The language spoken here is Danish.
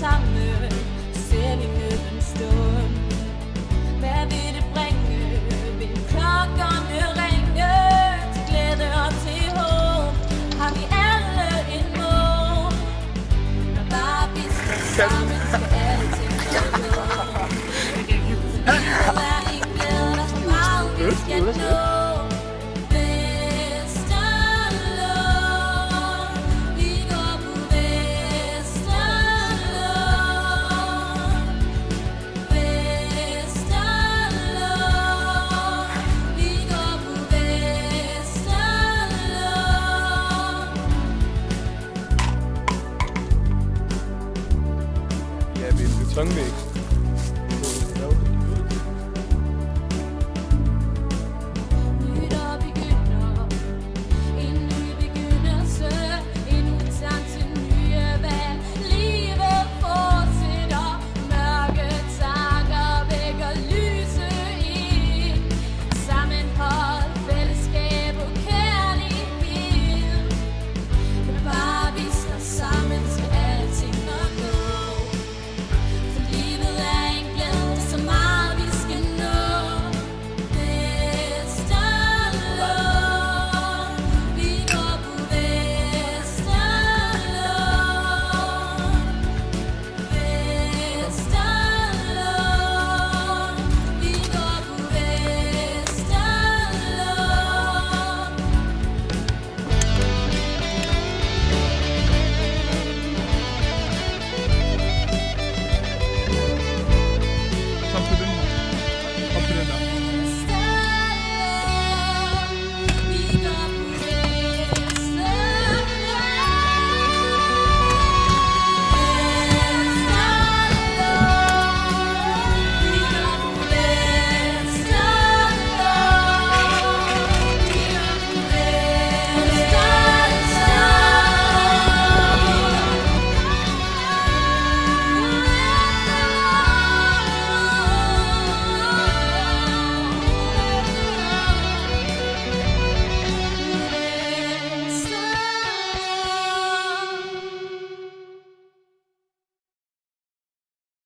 sammen, selv i nødens stund. Hvad vil det bringe? Vil klokkerne ringe til glæde og til håb? Har vi alle en mål? Når bare vi står sammen, skal alle ting gå. Livet er en glæde, der så meget vi skal nå. Ja, vi er en betonvæg.